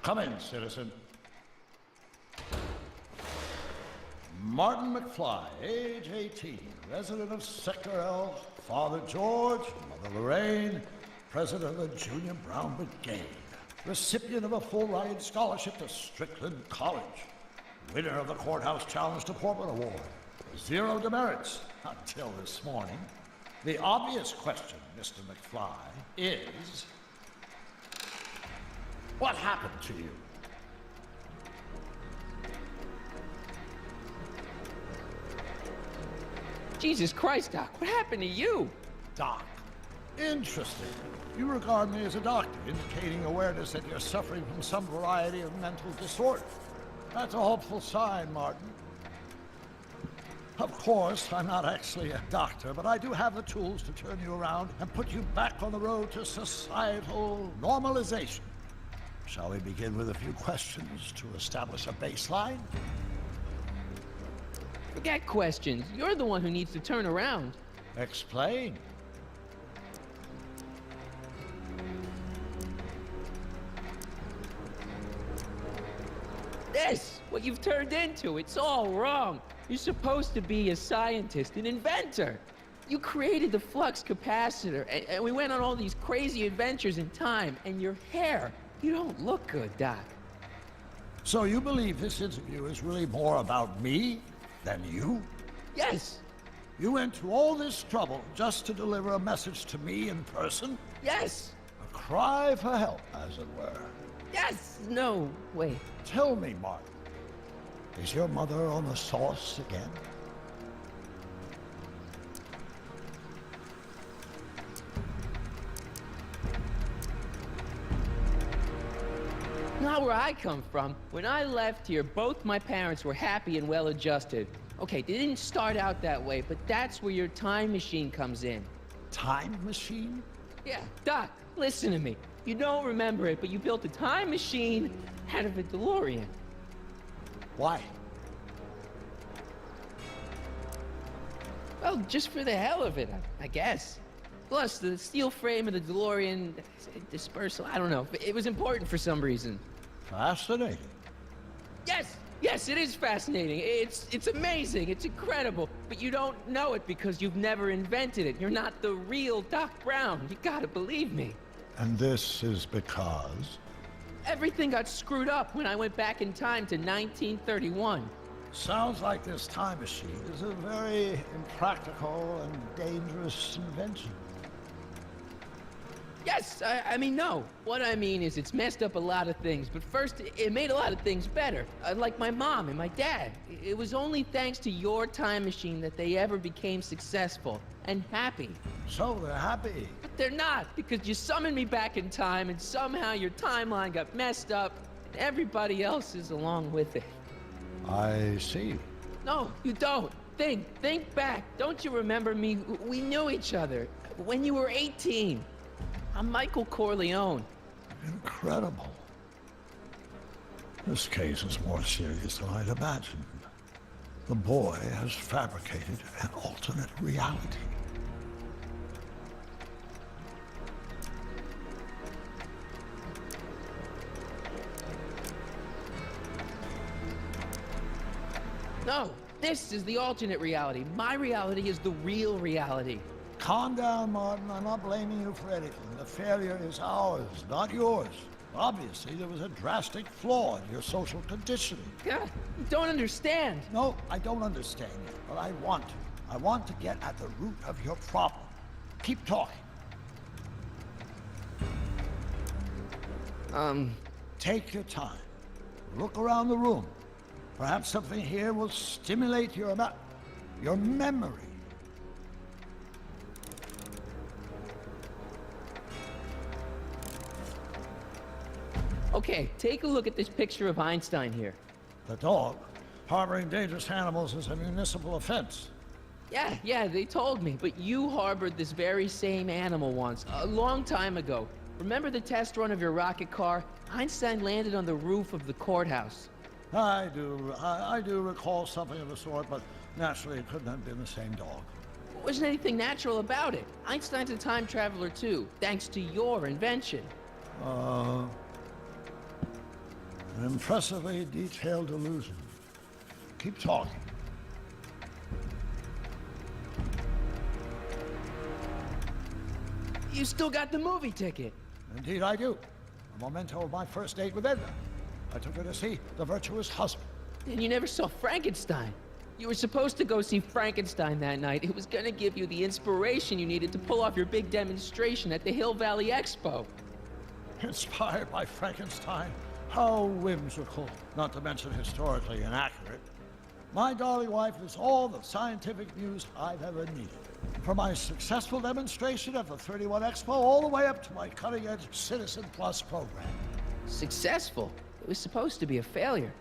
Come in, citizen. Martin McFly, age 18, resident of Sector L, Father George, Mother Lorraine, president of the Junior Brown Brigade, recipient of a full-ride scholarship to Strickland College, winner of the Courthouse Challenge to Portland Award, 0 demerits until this morning. The obvious question, Mr. McFly, is... what happened to you? Jesus Christ, Doc, what happened to you? Doc. Interesting. You regard me as a doctor, indicating awareness that you're suffering from some variety of mental disorder. That's a hopeful sign, Martin. Of course, I'm not actually a doctor, but I do have the tools to turn you around and put you back on the road to societal normalization. Shall we begin with a few questions to establish a baseline? Forget questions. You're the one who needs to turn around. Explain. This, what you've turned into, it's all wrong. You're supposed to be a scientist, an inventor. You created the flux capacitor, and we went on all these crazy adventures in time, and your hair, you don't look good, Doc. So you believe this interview is really more about me than you? Yes. You went to all this trouble just to deliver a message to me in person? Yes. A cry for help, as it were. Yes. No, wait. Tell me, Martin, is your mother on the sauce again? Not where I come from. When I left here, both my parents were happy and well-adjusted. Okay, they didn't start out that way, but that's where your time machine comes in. Time machine? Yeah, Doc, listen to me. You don't remember it, but you built a time machine out of a DeLorean. Why? Well, just for the hell of it, I guess. Plus, the steel frame of the DeLorean, dispersal, I don't know. It was important for some reason. Fascinating. Yes, it is fascinating. It's amazing. It's incredible. But you don't know it because you've never invented it. You're not the real Doc Brown. You gotta believe me. And this is because? Everything got screwed up when I went back in time to 1931. Sounds like this time machine is a very impractical and dangerous invention. Yes, I mean, no. What I mean is it's messed up a lot of things, but first, it made a lot of things better. Like my mom and my dad. It was only thanks to your time machine that they ever became successful and happy. So they're happy. But they're not, because you summoned me back in time, and somehow your timeline got messed up, and everybody else is along with it. I see. No, you don't. Think back. Don't you remember me? We knew each other when you were 18. I'm Michael Corleone. Incredible. This case is more serious than I'd imagined. The boy has fabricated an alternate reality. No, this is the alternate reality. My reality is the real reality. Calm down, Martin. I'm not blaming you for anything. The failure is ours, not yours. Obviously, there was a drastic flaw in your social conditioning. God, you don't understand. No, I don't understand yet, but I want to. I want to get at the root of your problem. Keep talking. Take your time. Look around the room. Perhaps something here will stimulate your memory. Okay, take a look at this picture of Einstein here. The dog. Harboring dangerous animals is a municipal offense. Yeah, they told me, but you harbored this very same animal once, a long time ago. Remember the test run of your rocket car? Einstein landed on the roof of the courthouse. I do recall something of the sort, but naturally it couldn't have been the same dog. There wasn't anything natural about it. Einstein's a time traveler too, thanks to your invention. An impressively detailed illusion. Keep talking. You still got the movie ticket. Indeed I do. A memento of my first date with Edna. I took her to see The Virtuous Husband. And you never saw Frankenstein. You were supposed to go see Frankenstein that night. It was gonna give you the inspiration you needed to pull off your big demonstration at the Hill Valley Expo. Inspired by Frankenstein? How whimsical, not to mention historically inaccurate. My darling wife is all the scientific news I've ever needed. From my successful demonstration at the 31 Expo all the way up to my cutting-edge Citizen Plus program. Successful? It was supposed to be a failure.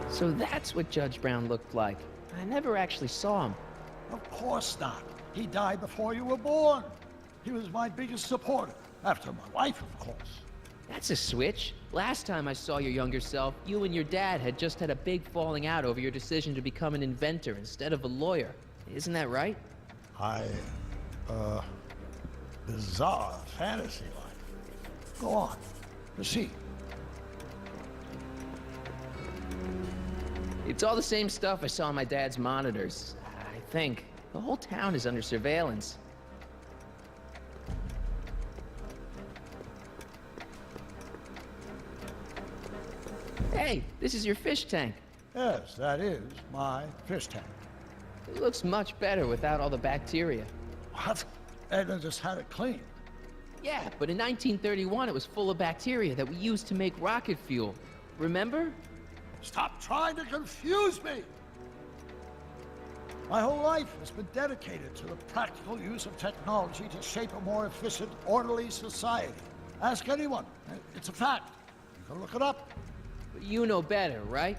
So that's what Judge Brown looked like. I never actually saw him. Of course not. He died before you were born. He was my biggest supporter, after my wife, of course. That's a switch. Last time I saw your younger self, you and your dad had just had a big falling out over your decision to become an inventor instead of a lawyer. Isn't that right? Bizarre fantasy life. Go on. Proceed. It's all the same stuff I saw on my dad's monitors. I think. The whole town is under surveillance. Hey, this is your fish tank. Yes, that is my fish tank. It looks much better without all the bacteria. What? Edna just had it cleaned. Yeah, but in 1931 it was full of bacteria that we used to make rocket fuel. Remember? Stop trying to confuse me! My whole life has been dedicated to the practical use of technology to shape a more efficient, orderly society. Ask anyone. It's a fact. You can look it up. But you know better, right?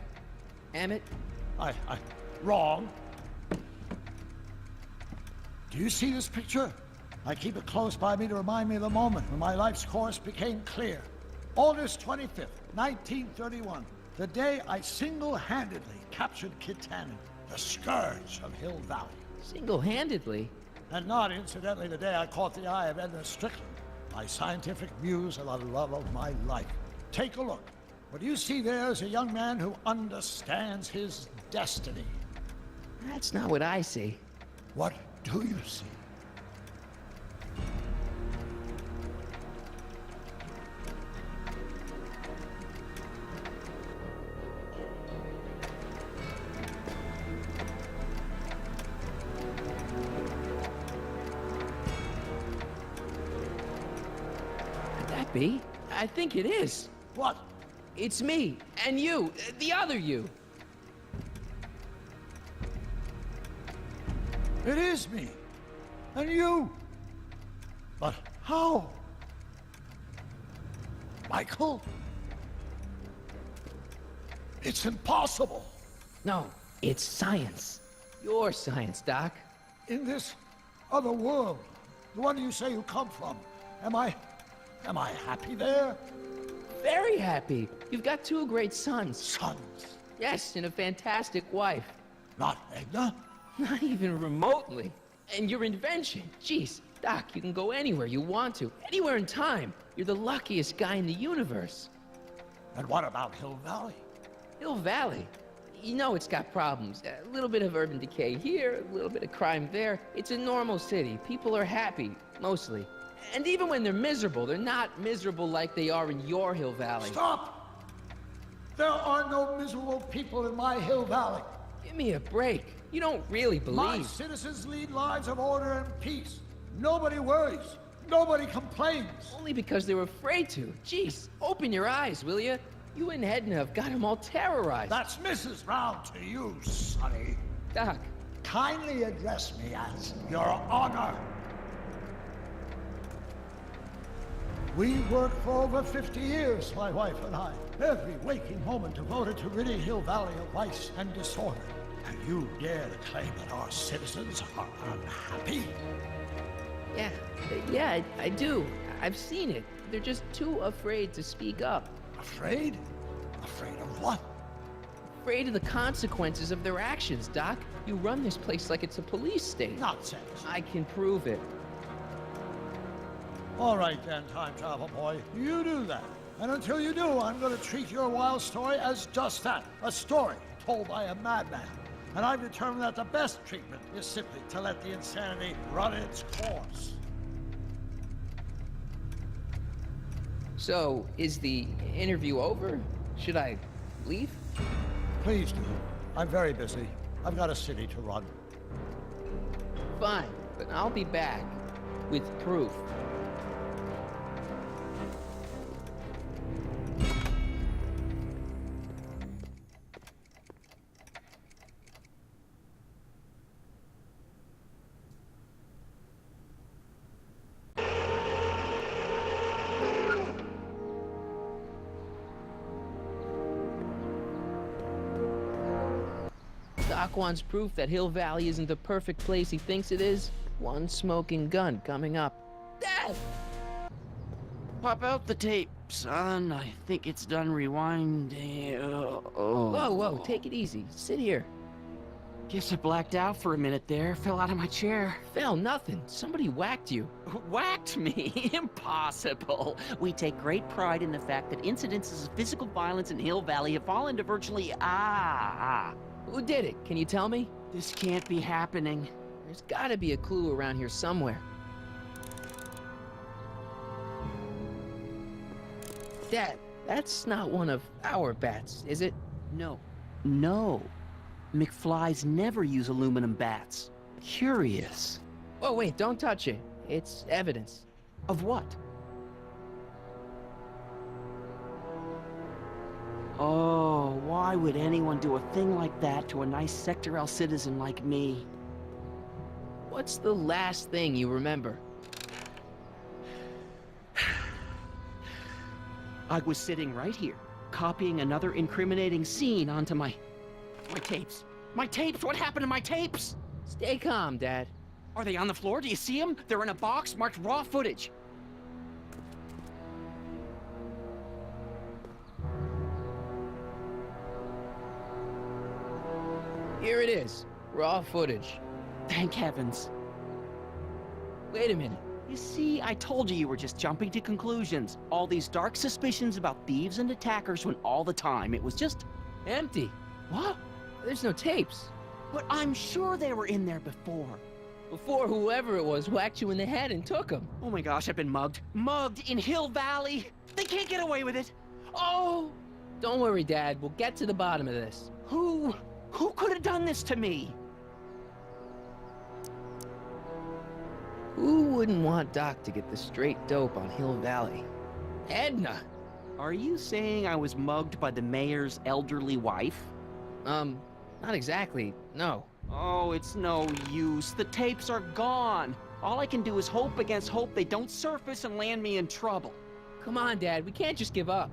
Emmett? Wrong. Do you see this picture? I keep it close by me to remind me of the moment when my life's course became clear. August 25th, 1931. The day I single-handedly captured Kit Tannen, the scourge of Hill Valley. Single-handedly? And not, incidentally, the day I caught the eye of Edna Strickland, my scientific muse and the love of my life. Take a look. What you see there is a young man who understands his destiny. That's not what I see. What do you see? Could that be? I think it is. What? It's me, and you, the other you. It is me. And you. But how? Michael? It's impossible. No, it's science. Your science, Doc. In this other world, the one you say you come from, am I happy there? Very happy. You've got two great sons. Sons? Yes, and a fantastic wife. Not Edna? Not even remotely. And your invention, jeez, Doc, you can go anywhere you want to, anywhere in time. You're the luckiest guy in the universe. And what about Hill Valley? Hill Valley? You know it's got problems. A little bit of urban decay here, a little bit of crime there. It's a normal city. People are happy, mostly. And even when they're miserable, they're not miserable like they are in your Hill Valley. Stop! There are no miserable people in my Hill Valley. Give me a break. You don't really believe. My citizens lead lives of order and peace. Nobody worries. Nobody complains. Only because they're afraid to. Jeez, open your eyes, will you? You and Edna have got them all terrorized. That's Mrs. Brown to you, Sonny. Doc. Kindly address me as Your Honor. We worked for over 50 years, my wife and I. Every waking moment devoted to ridding Hill Valley of vice and disorder. You dare to claim that our citizens are unhappy? Yeah, I do. I've seen it. They're just too afraid to speak up. Afraid? Afraid of what? Afraid of the consequences of their actions, Doc. You run this place like it's a police state. Nonsense. I can prove it. All right then, time travel boy. You do that. And until you do, I'm going to treat your wild story as just that, a story told by a madman. And I've determined that the best treatment is simply to let the insanity run its course. So, is the interview over? Should I leave? Please do. I'm very busy. I've got a city to run. Fine, but I'll be back with proof. Doc wants proof that Hill Valley isn't the perfect place he thinks it is. One smoking gun coming up. Dad! Pop out the tape, son. I think it's done rewinding. Whoa, take it easy. Sit here. Guess I blacked out for a minute there. Fell out of my chair. Fell nothing. Somebody whacked you. Whacked me? Impossible. We take great pride in the fact that incidences of physical violence in Hill Valley have fallen to virtually Who did it? Can you tell me? This can't be happening. There's gotta be a clue around here somewhere. Dad, that's not one of our bats, is it? No. McFlys never use aluminum bats. Curious. Oh, wait, don't touch it. It's evidence. Of what? Oh, why would anyone do a thing like that to a nice Sector L citizen like me? What's the last thing you remember? I was sitting right here, copying another incriminating scene onto my tapes. My tapes! What happened to my tapes? Stay calm, Dad. Are they on the floor? Do you see them? They're in a box marked raw footage. Here it is. Raw footage. Thank heavens. Wait a minute. You see, I told you were just jumping to conclusions. All these dark suspicions about thieves and attackers when all the time it was just... Empty. What? There's no tapes. But I'm sure they were in there before. Before whoever it was whacked you in the head and took them. Oh my gosh, I've been mugged. Mugged in Hill Valley! They can't get away with it! Oh! Don't worry, Dad. We'll get to the bottom of this. Who could have done this to me? Who wouldn't want Doc to get the straight dope on Hill Valley? Edna! Are you saying I was mugged by the mayor's elderly wife? Not exactly, no. Oh, it's no use. The tapes are gone. All I can do is hope against hope they don't surface and land me in trouble. Come on, Dad. We can't just give up.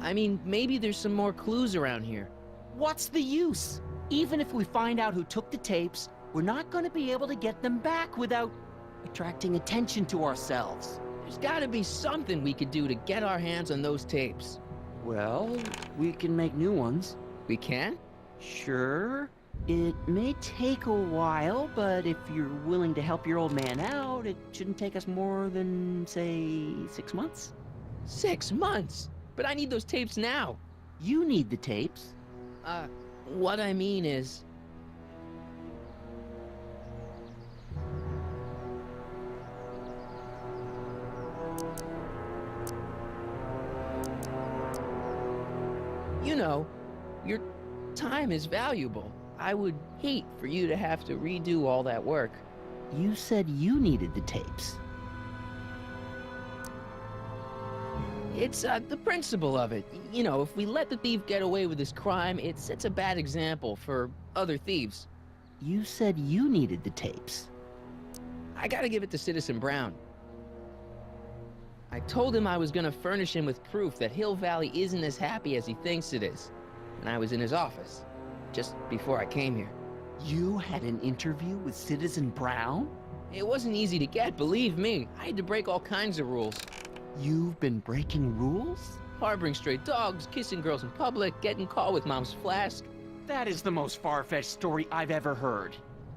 I mean, maybe there's some more clues around here. What's the use? Even if we find out who took the tapes, we're not going to be able to get them back without attracting attention to ourselves. There's gotta be something we could do to get our hands on those tapes. Well, we can make new ones. We can? Sure. It may take a while, but if you're willing to help your old man out, it shouldn't take us more than, say, 6 months. 6 months? But I need those tapes now. You need the tapes. What I mean is... You know, your time is valuable. I would hate for you to have to redo all that work. You said you needed the tapes. It's, the principle of it. You know, if we let the thief get away with his crime, it sets a bad example for other thieves. You said you needed the tapes. I gotta give it to Citizen Brown. I told him I was gonna furnish him with proof that Hill Valley isn't as happy as he thinks it is. And I was in his office, just before I came here. You had an interview with Citizen Brown? It wasn't easy to get, believe me. I had to break all kinds of rules. You've been breaking rules? Harboring stray dogs, kissing girls in public, getting caught with mom's flask. That is the most far-fetched story I've ever heard.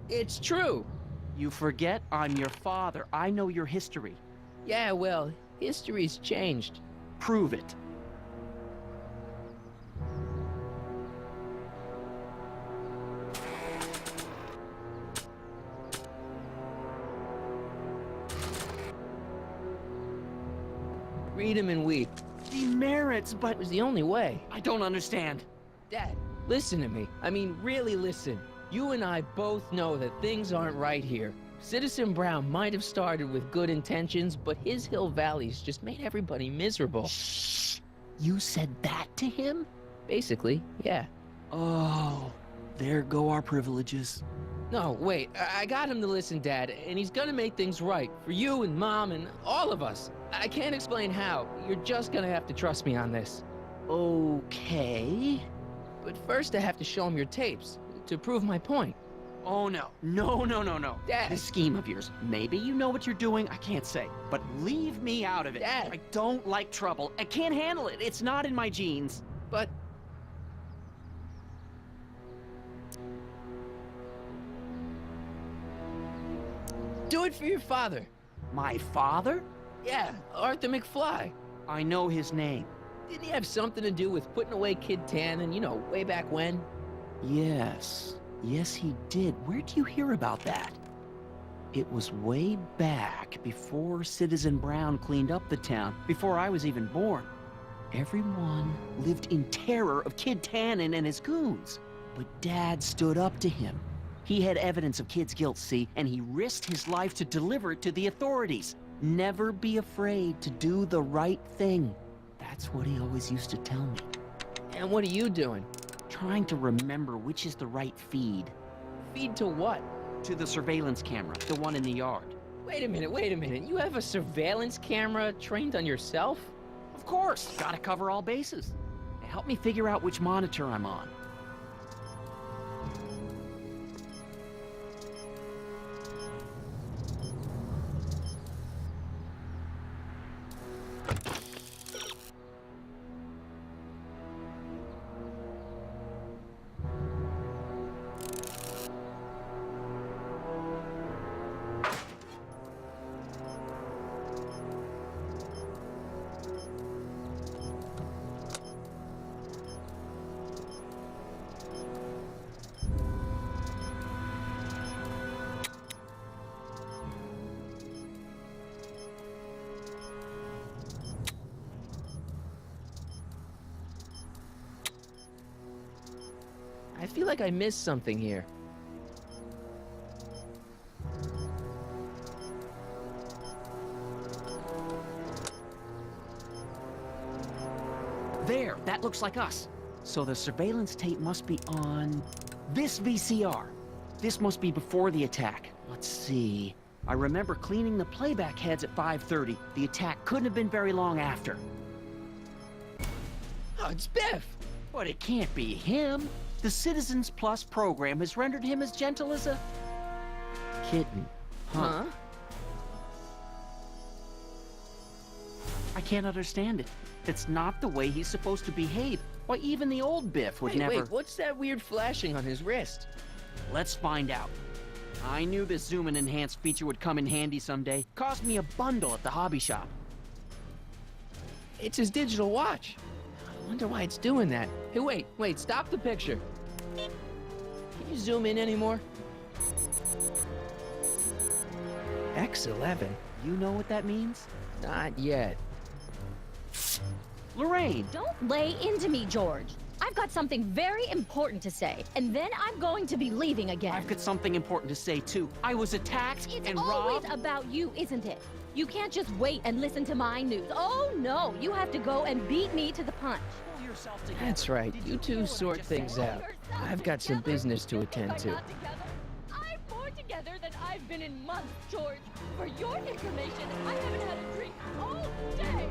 It's true. You forget I'm your father. I know your history. Yeah, well, history's changed. Prove it. Read him and weep. Demerits, but It was the only way. I don't understand. Dad, listen to me. I mean, really listen. You and I both know that things aren't right here. Citizen Brown might have started with good intentions, but his Hill Valley's just made everybody miserable. Shh! You said that to him? Basically, yeah. Oh, there go our privileges. No, wait, I got him to listen, Dad, and he's gonna make things right for you and Mom and all of us. I can't explain how. You're just gonna have to trust me on this. Okay. But first I have to show him your tapes, to prove my point. Oh no. No. Dad. This scheme of yours. Maybe you know what you're doing, I can't say. But leave me out of it. Dad. I don't like trouble. I can't handle it. It's not in my genes. But... do it for your father. My father? Yeah, Arthur McFly. I know his name. Didn't he have something to do with putting away Kid Tannen, you know, way back when? Yes. Yes, he did. Where'd you hear about that? It was way back before Citizen Brown cleaned up the town, before I was even born. Everyone lived in terror of Kid Tannen and his goons. But Dad stood up to him. He had evidence of Kid's guilt, see, and he risked his life to deliver it to the authorities. Never be afraid to do the right thing. That's what he always used to tell me. And what are you doing? Trying to remember which is the right feed. Feed to what? To the surveillance camera, the one in the yard. Wait a minute. You have a surveillance camera trained on yourself? Of course, gotta cover all bases. Help me figure out which monitor I'm on. I feel like I missed something here. There, that looks like us. So the surveillance tape must be on this VCR. This must be before the attack. Let's see. I remember cleaning the playback heads at 5:30. The attack couldn't have been very long after. Oh, it's Biff! But it can't be him. The Citizens Plus program has rendered him as gentle as a kitten. Huh? I can't understand it. It's not the way he's supposed to behave. Why, even the old Biff would never... Wait, what's that weird flashing on his wrist? Let's find out. I knew this zoom and enhance feature would come in handy someday. Cost me a bundle at the hobby shop. It's his digital watch. I wonder why it's doing that. Hey, wait, stop the picture. Can you zoom in anymore? X11? You know what that means? Not yet. Lorraine! Don't lay into me, George. I've got something very important to say, and then I'm going to be leaving again. I've got something important to say, too. I was attacked It's and always robbed. about you, isn't it? You can't just wait and listen to my news. Oh, no, you have to go and beat me to the punch. Pull yourself together. That's right. Did You hear two what I sort just things said? out. Pull yourself I've got some together. business to You think attend I'm to. not together? I'm more together than I I've been in months, George. For your information, I haven't had a drink all day.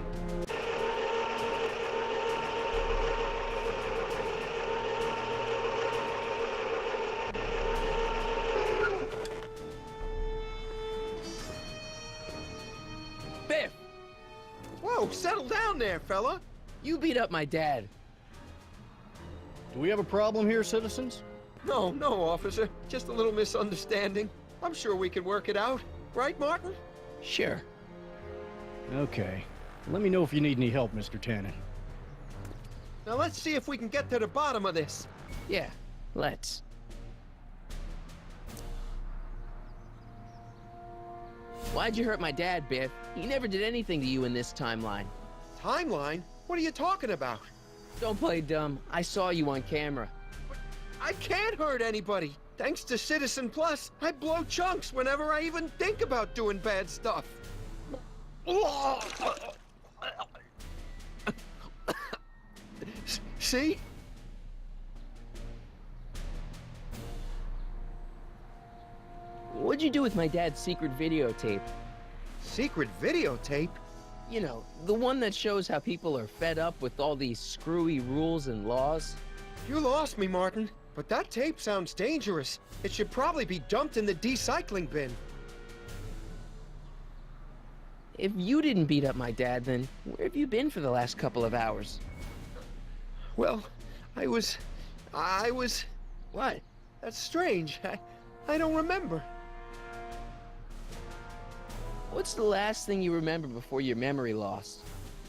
Biff, Whoa, settle down there, fella. you beat up my dad. Do we have a problem here, citizens? No, officer. Just a little misunderstanding. I'm sure we can work it out. Right, Martin? Sure. Okay. Let me know if you need any help, Mr. Tannen. Now let's see if we can get to the bottom of this. Yeah, let's. Why'd you hurt my dad, Biff? He never did anything to you in this timeline. Timeline? What are you talking about? Don't play dumb. I saw you on camera. I can't hurt anybody. Thanks to Citizen Plus, I blow chunks whenever I even think about doing bad stuff. See? What'd you do with my dad's secret videotape? Secret videotape? You know, the one that shows how people are fed up with all these screwy rules and laws. You lost me, Martin. But that tape sounds dangerous. It should probably be dumped in the recycling bin. If you didn't beat up my dad, then where have you been for the last couple of hours? Well, I was... What? That's strange. I don't remember. What's the last thing you remember before your memory lost?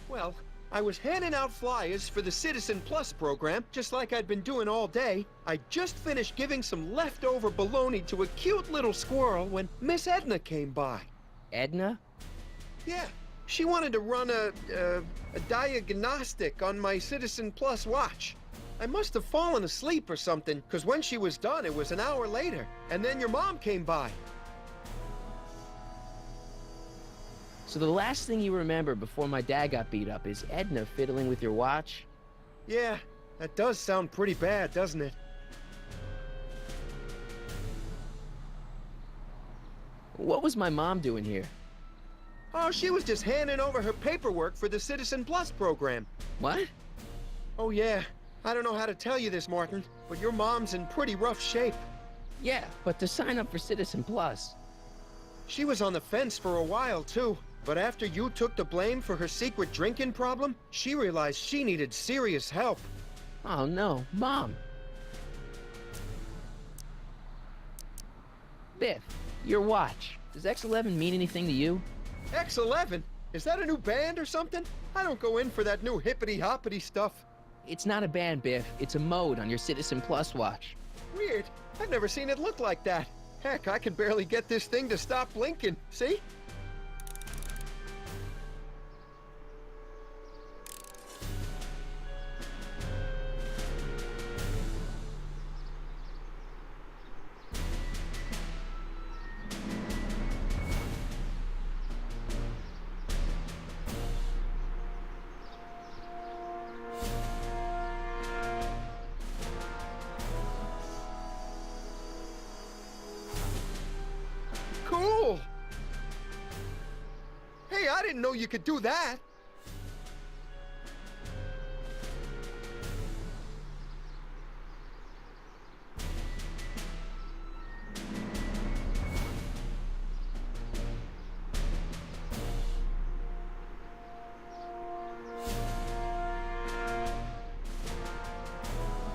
Well, I was handing out flyers for the Citizen Plus program, just like I'd been doing all day. I just finished giving some leftover bologna to a cute little squirrel when Miss Edna came by. Edna? Yeah, she wanted to run a diagnostic on my Citizen Plus watch. I must have fallen asleep or something, because when she was done, it was an hour later. And then your mom came by. So the last thing you remember before my dad got beat up is Edna fiddling with your watch? Yeah, that does sound pretty bad, doesn't it? What was my mom doing here? Oh, she was just handing over her paperwork for the Citizen Plus program. What? Oh, yeah. I don't know how to tell you this, Martin, but your mom's in pretty rough shape. Yeah, but to sign up for Citizen Plus. She was on the fence for a while, too. But after you took the blame for her secret drinking problem, she realized she needed serious help. Oh no, Mom. Biff, your watch. Does X11 mean anything to you? X11? Is that a new band or something? I don't go in for that new hippity-hoppity stuff. It's not a band, Biff. It's a mode on your Citizen Plus watch. Weird. I've never seen it look like that. Heck, I can barely get this thing to stop blinking. See? Cool! Hey, I didn't know you could do that!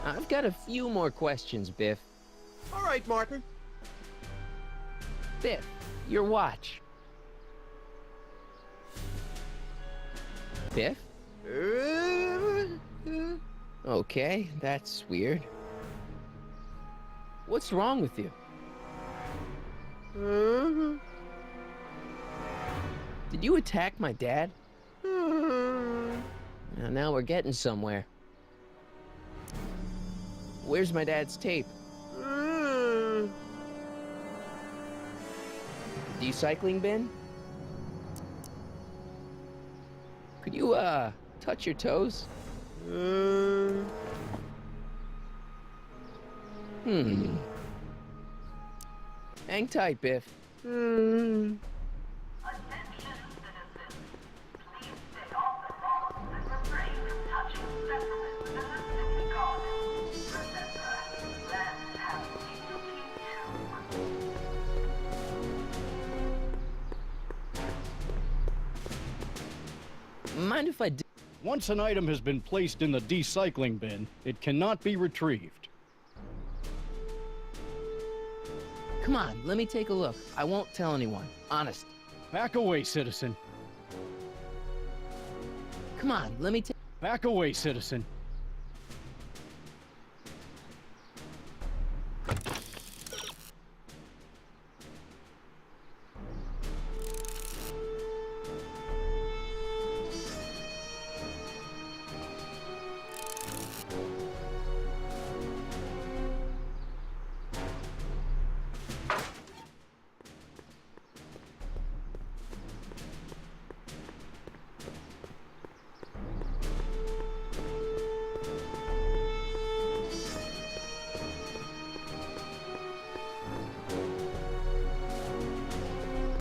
I've got a few more questions, Biff. All right, Martin. Biff, your watch. Biff? Okay, that's weird. What's wrong with you? Did you attack my dad? Now we're getting somewhere. Where's my dad's tape? Decycling bin? Could you, touch your toes? Hang tight, Biff. Attention citizens. Please stay off the lawn and refrain from touching specimens in the city garden. Remember, plants have dignity too. Mind if I Once an item has been placed in the decycling bin, it cannot be retrieved. Come on, let me take a look. I won't tell anyone. Honest. Back away, citizen. Come on, let me take... Back away, citizen.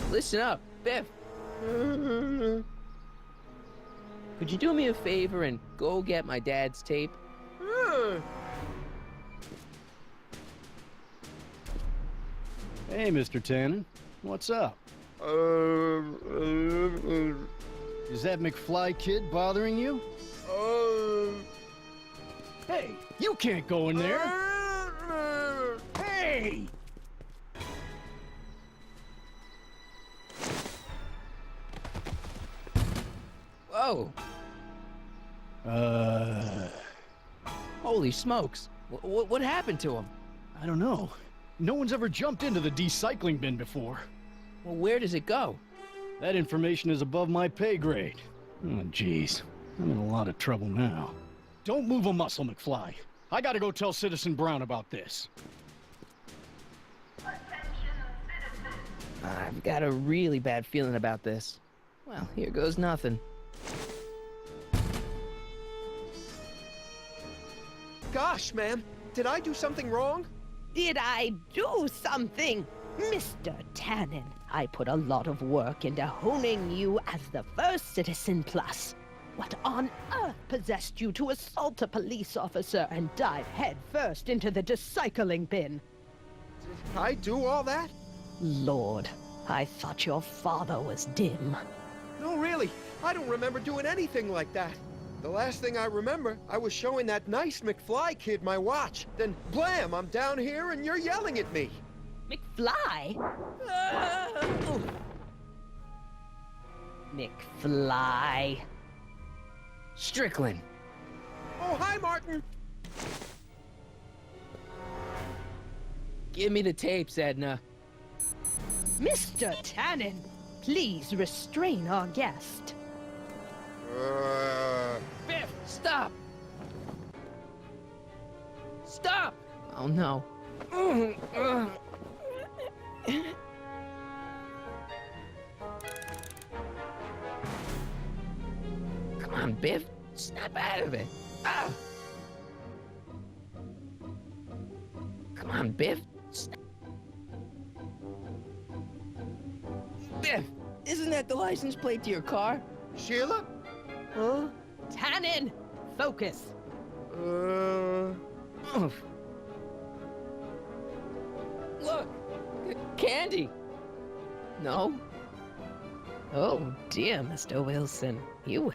Listen up, Biff. Could you do me a favor and go get my dad's tape? Hey, Mr. Tannen. What's up? Is that McFly kid bothering you? Hey, you can't go in there! Hey! Whoa. Holy smokes. What happened to him? I don't know. No one's ever jumped into the decycling bin before. Well, where does it go? That information is above my pay grade. Oh, jeez. I'm in a lot of trouble now. Don't move a muscle, McFly. I gotta go tell Citizen Brown about this. Attention citizens. I've got a really bad feeling about this. Well, here goes nothing. Gosh, ma'am, did I do something wrong? Did I do something? Mr. Tannen, I put a lot of work into honing you as the first Citizen Plus. What on earth possessed you to assault a police officer and dive headfirst into the decycling bin? Did I do all that? Lord, I thought your father was dim. No, really, I don't remember doing anything like that. The last thing I remember, I was showing that nice McFly kid my watch. Then, blam, I'm down here and you're yelling at me. McFly? McFly. Strickland. Oh, hi, Martin. Give me the tapes, Edna. Mr. Tannen, please restrain our guest. Biff, stop! Stop! Oh no. Come on, Biff. Snap out of it. Ah! Come on, Biff. Biff, isn't that the license plate to your car? Sheila? Huh? Tannen, focus. Oof. Look, candy. No. Oh dear, Mr. Wilson, you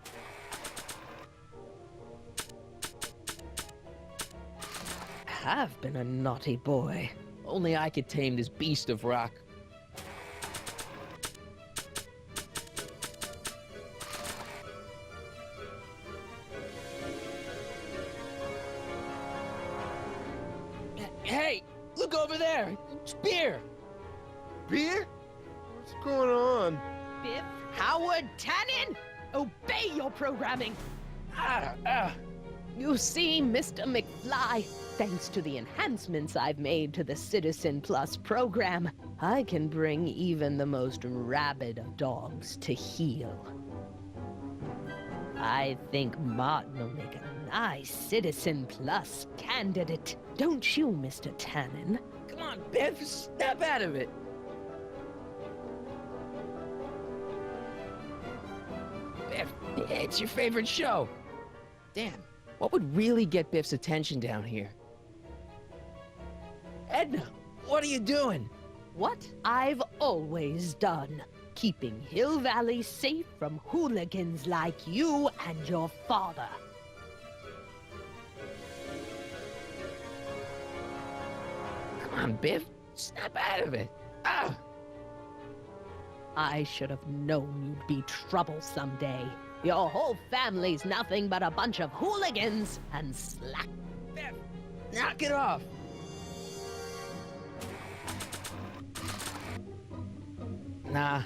have been a naughty boy. Only I could tame this beast of rock. Hey, look over there. It's beer. Beer? What's going on? Biff Howard Tannen, obey your programming. You see, Mr. McFly, thanks to the enhancements I've made to the Citizen Plus program, I can bring even the most rabid of dogs to heel. I think Martin will make a nice Citizen Plus candidate. Don't you, Mr. Tannen? Come on, Biff, snap out of it. It's your favorite show. Damn, what would really get Biff's attention down here? Edna, what are you doing? What I've always done. Keeping Hill Valley safe from hooligans like you and your father. Come on, Biff. Snap out of it. Ah! I should have known you'd be trouble someday. Your whole family's nothing but a bunch of hooligans and slack. Biff, knock it off. Nah.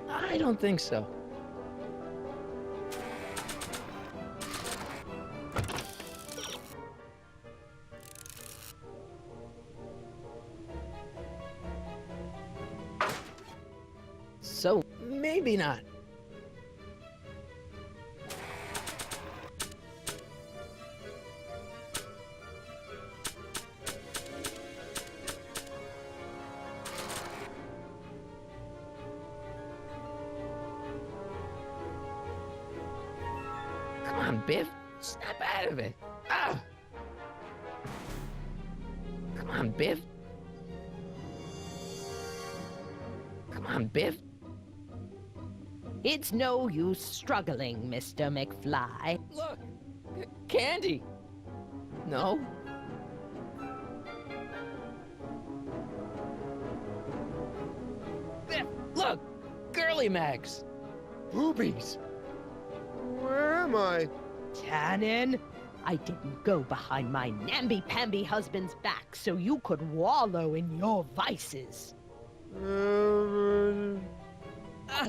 I don't think so. So, maybe not. Come on, Biff. Snap out of it. Ah! Come on, Biff. Come on, Biff. It's no use struggling, Mr. McFly. Look! Candy! No? Biff, look! Girly Mags! Boobies! Where am I? Tannen, I didn't go behind my namby-pamby husband's back so you could wallow in your vices.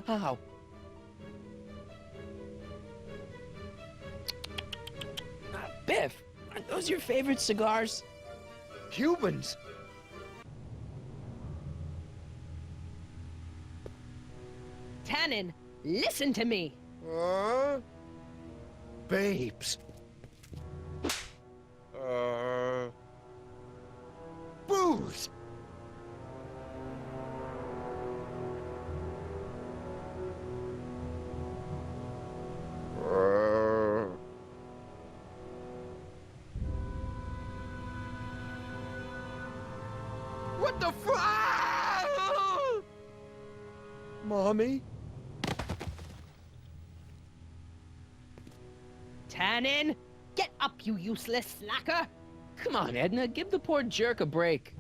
Ow! Biff, aren't those your favorite cigars? Cubans? Tannen, listen to me. Babes. Booze. What the Mommy? Tannen, get up, you useless slacker. Come on, Edna, give the poor jerk a break.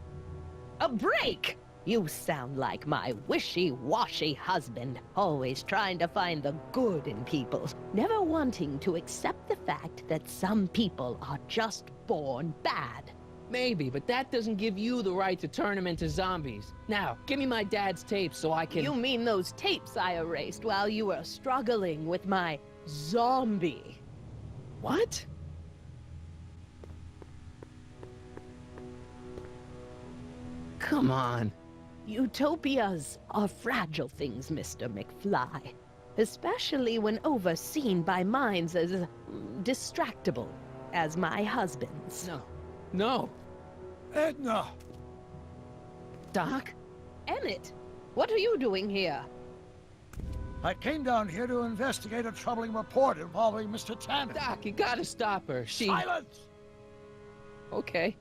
A break? You sound like my wishy-washy husband, always trying to find the good in people, never wanting to accept the fact that some people are just born bad. Maybe, but that doesn't give you the right to turn them into zombies. Now, give me my dad's tapes so I can... You mean those tapes I erased while you were struggling with my zombie? What? Come on. Utopias are fragile things, Mr. McFly. Especially when overseen by minds as distractible as my husband's. No. No. Edna! Doc? Emmett, what are you doing here? I came down here to investigate a troubling report involving Mr. Tannen. Doc, you gotta stop her. She... Silence! Okay.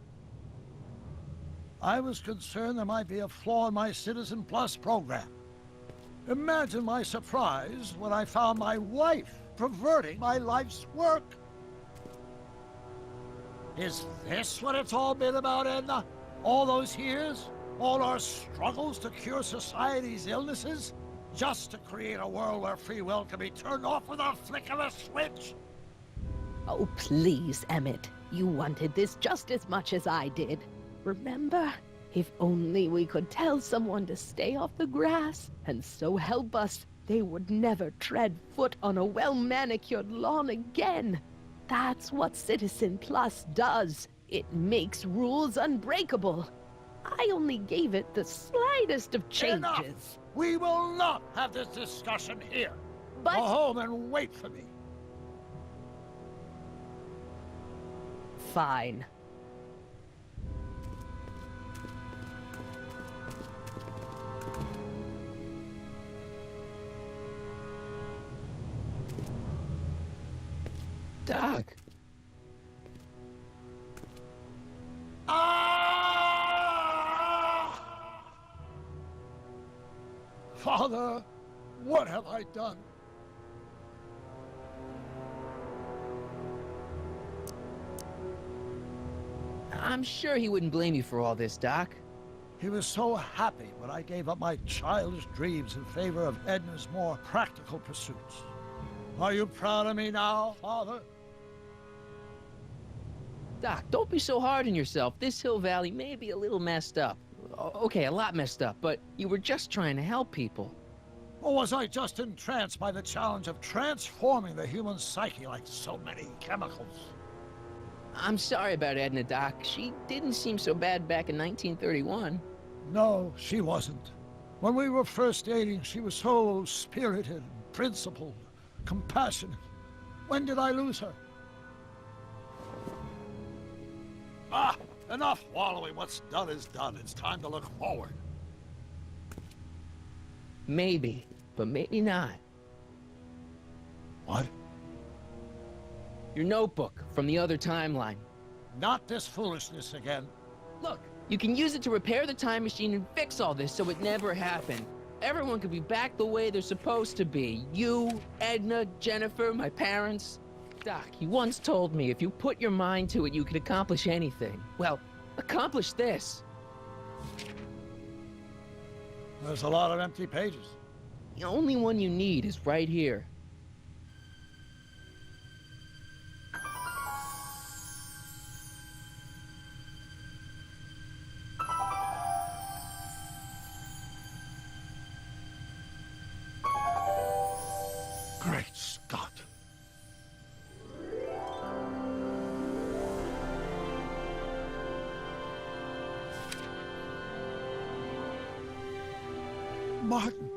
I was concerned there might be a flaw in my Citizen Plus program. Imagine my surprise when I found my wife perverting my life's work. Is this what it's all been about, Edna? All those years? All our struggles to cure society's illnesses? Just to create a world where free will can be turned off with a flick of a switch? Oh, please, Emmett. You wanted this just as much as I did. Remember? If only we could tell someone to stay off the grass, and so help us, they would never tread foot on a well-manicured lawn again. That's what Citizen Plus does. It makes rules unbreakable. I only gave it the slightest of changes. Enough! We will not have this discussion here. But Go home and wait for me. fine. Doc. Ah! Father, what have I done? I'm sure he wouldn't blame you for all this, Doc. He was so happy when I gave up my childish dreams in favor of Edna's more practical pursuits. Are you proud of me now, Father? Doc, don't be so hard on yourself. This Hill Valley may be a little messed up. Okay, a lot messed up, but you were just trying to help people. Or was I just entranced by the challenge of transforming the human psyche like so many chemicals? I'm sorry about Edna, Doc. She didn't seem so bad back in 1931. No, she wasn't. When we were first dating, she was so spirited, principled, compassionate. When did I lose her? Ah, enough wallowing. What's done is done. It's time to look forward. Maybe, but maybe not. What? Your notebook from the other timeline. Not this foolishness again. Look, you can use it to repair the time machine and fix all this so it never happened. Everyone could be back the way they're supposed to be. You, Edna, Jennifer, my parents. Doc, he once told me if you put your mind to it, you could accomplish anything. Well, accomplish this. There's a lot of empty pages. The only one you need is right here. Great Scott. Martin,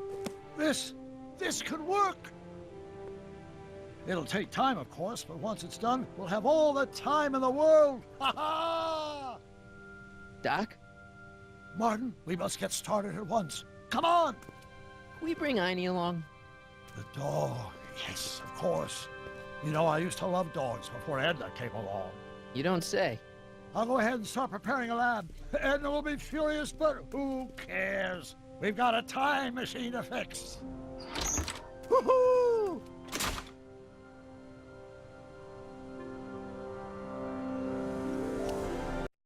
this could work. It'll take time, of course, but once it's done, we'll have all the time in the world. Ha ha! Doc, Martin, we must get started at once. Come on! can we bring Einie along? The dog, yes, of course. You know, I used to love dogs before Edna came along. You don't say. I'll go ahead and start preparing a lab. Edna will be furious, but who cares? We've got a time machine to fix. Woohoo!